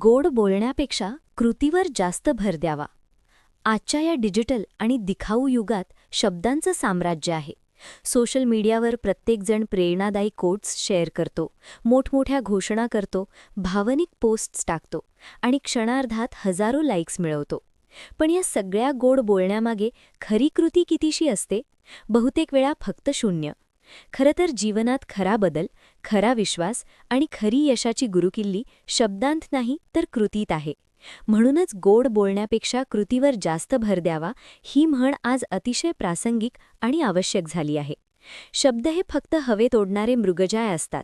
गोड बोलण्यापेक्षा कृतीवर जास्त भर द्यावा. आजच्या या डिजिटल आणि दिखाऊ युगात शब्दांचं साम्राज्य आहे. सोशल मीडियावर प्रत्येकजण प्रेरणादायी कोट्स शेअर करतो, मोठमोठ्या घोषणा करतो, भावनिक पोस्ट्स टाकतो आणि क्षणार्धात हजारो लाईक्स मिळवतो. पण या सगळ्या गोड बोलण्यामागे खरी कृती कितीशी असते? बहुतेक वेळा फक्त शून्य. खरं तर जीवनात खरा बदल, खरा विश्वास आणि खरी यशाची गुरुकिल्ली शब्दांत नाही तर कृतीत आहे. म्हणूनच गोड बोलण्यापेक्षा कृतीवर जास्त भर द्यावा ही म्हण आज अतिशय प्रासंगिक आणि आवश्यक झाली आहे. शब्द हे फक्त हवेत ओढणारे मृगजळ असतात.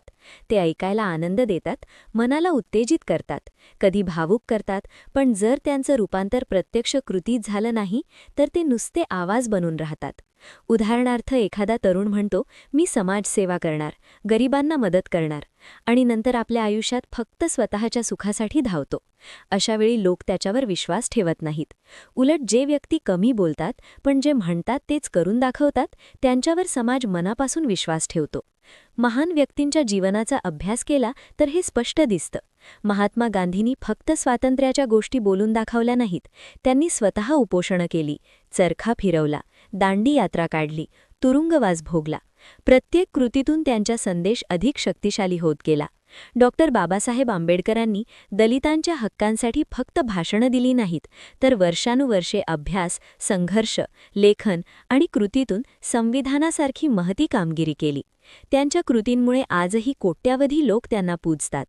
ते ऐकायला आनंद देतात, मनाला उत्तेजित करतात, कधी भावुक करतात, पण जर त्यांचं रूपांतर प्रत्यक्ष कृतीत झालं नाही तर ते नुसते आवाज बनून राहतात. उदाहरणार्थ एखादा तरुण म्हणतो, मी समाजसेवा करणार, गरिबांना मदत करणार, आणि नंतर आपल्या आयुष्यात फक्त स्वतःच्या सुखासाठी धावतो. अशावेळी लोक त्याच्यावर विश्वास ठेवत नाहीत. उलट जे व्यक्ती कमी बोलतात पण जे म्हणतात तेच करून दाखवतात, त्यांच्यावर समाज मनापासून विश्वास ठेवतो. महान व्यक्तींच्या जीवनाचा अभ्यास केला तर हे स्पष्ट दिसतं. महात्मा गांधींनी फक्त स्वातंत्र्याच्या गोष्टी बोलून दाखवल्या नाहीत. त्यांनी स्वतः उपोषणं केली, चरखा फिरवला, दांडी यात्रा काढली, तुरुंगवास भोगला. प्रत्येक कृतीतून त्यांचा संदेश अधिक शक्तिशाली होत गेला. बाबासाहेब आंबेडकरांनी दलितांच्या हक्कांसाठी फक्त भाषणं दिली नाहीत, तर वर्षानुवर्षे अभ्यास, संघर्ष, लेखन आणि कृतीतून संविधानासारखी महती कामगिरी केली. त्यांच्या कृतींमुळे आजही कोट्यावधी लोक त्यांना पूजतात.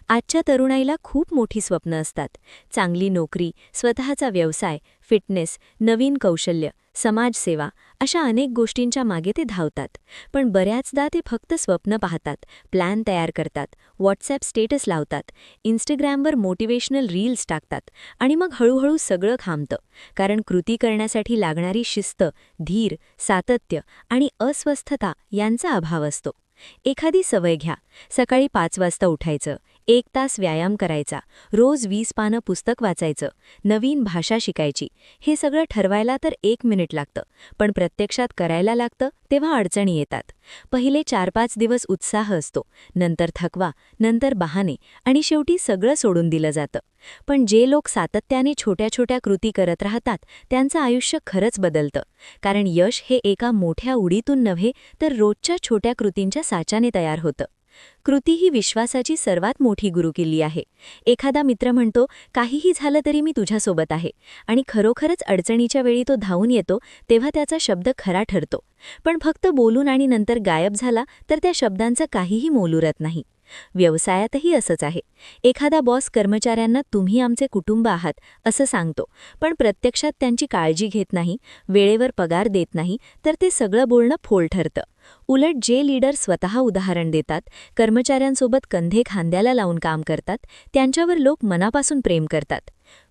आजच्या तरुणाईला खूप मोठी स्वप्न असतात. चांगली नोकरी, स्वतःचा व्यवसाय, फिटनेस, नवीन कौशल्य, समाजसेवा अशा अनेक गोष्टींच्या मागे ते धावतात. पण बऱ्याचदा ते फक्त स्वप्न पाहतात, प्लॅन तयार करतात, व्हॉट्सॲप स्टेटस लावतात, इंस्टाग्रामवर मोटिवेशनल रील्स टाकतात आणि मग हळूहळू सगळं थांबतं. कारण कृती करण्यासाठी लागणारी शिस्त, धीर, सातत्य आणि अस्वस्थता यांचा अभाव असतो. एखादी सवय घ्या. सकाळी 5 वाजता उठायचं, 1 तास व्यायाम करायचा, रोज 20 पानं पुस्तक वाचायचं, नवीन भाषा शिकायची. हे सगळं ठरवायला तर 1 मिनिट लागतं, पण प्रत्यक्षात करायला लागतं तेव्हा अडचणी येतात. पहिले 4-5 दिवस उत्साह असतो, नंतर थकवा, नंतर बहाणे आणि शेवटी सगळं सोडून दिलं जातं. पण जे लोक सातत्याने छोट्या छोट्या कृती करत राहतात त्यांचं आयुष्य खरंच बदलतं. कारण यश हे एका मोठ्या उडीतून नव्हे तर रोजच्या छोट्या कृतींच्या साच्याने तयार होतं. कृती ही विश्वासाची सर्वात मोठी गुरुकिल्ली आहे. एखादा मित्र म्हणतो, काहीही झालं तरी मी तुझ्यासोबत आहे, आणि खरोखरच अडचणीच्या वेळी तो धावून येतो तेव्हा त्याचा शब्द खरा ठरतो. पण फक्त बोलून आणि नंतर गायब झाला तर त्या शब्दांचं काहीही मोल उरत नाही. व्यवसायातही असंच आहे. एखादा बॉस कर्मचाऱ्यांना तुम्ही आमचे कुटुंब आहात असं सांगतो, पण प्रत्यक्षात त्यांची काळजी घेत नाही, वेळेवर पगार देत नाही, तर ते सगळं बोलणं फोल ठरतं. उलट जे लीडर स्वतः उदाहरण देतात, कर्मचाऱ्यांसोबत कंधे खांद्याला लावून काम करतात, त्यांच्यावर लोक मनापासून प्रेम करतात.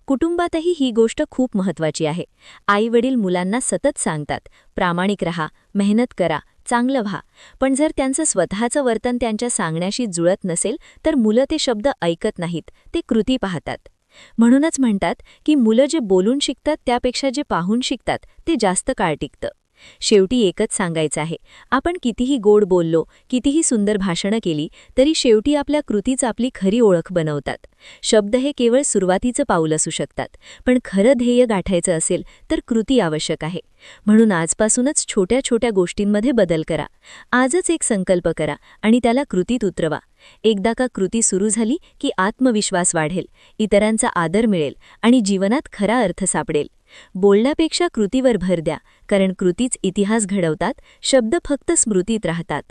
कुटुंबातही ही गोष्ट खूप महत्त्वाची आहे. आई-वडील मुलांना सतत सांगतात, प्रामाणिक रहा, मेहनत करा, चांगलं व्हा. पण जर त्यांचं स्वतःचं वर्तन त्यांच्या सांगण्याशी जुळत नसेल तर मुलं ते शब्द ऐकत नाहीत, ते कृती पाहतात. म्हणूनच म्हणतात की मुलं जे बोलून शिकतात त्यापेक्षा जे पाहून शिकतात ते जास्त काळ टिकतं. शेवटी एकच सांगायचं आहे, आपण कितीही गोड बोललो, कितीही सुंदर भाषणं केली तरी शेवटी आपल्या कृतीच आपली खरी ओळख बनवतात. शब्द हे केवळ सुरुवातीचं पाऊल असू शकतात, पण खरं ध्येय गाठायचं असेल तर कृती आवश्यक आहे. म्हणून आजपासूनच छोट्या छोट्या गोष्टींमध्ये बदल करा. आजच एक संकल्प करा आणि त्याला कृतीत उतरवा. एकदा का कृती सुरू झाली की आत्मविश्वास वाढेल, इतरांचा आदर मिळेल आणि जीवनात खरा अर्थ सापडेल. बोलण्यापेक्षा कृतीवर भर द्या, कारण कृतीच इतिहास घडवतात, शब्द फक्त स्मृतीत राहतात.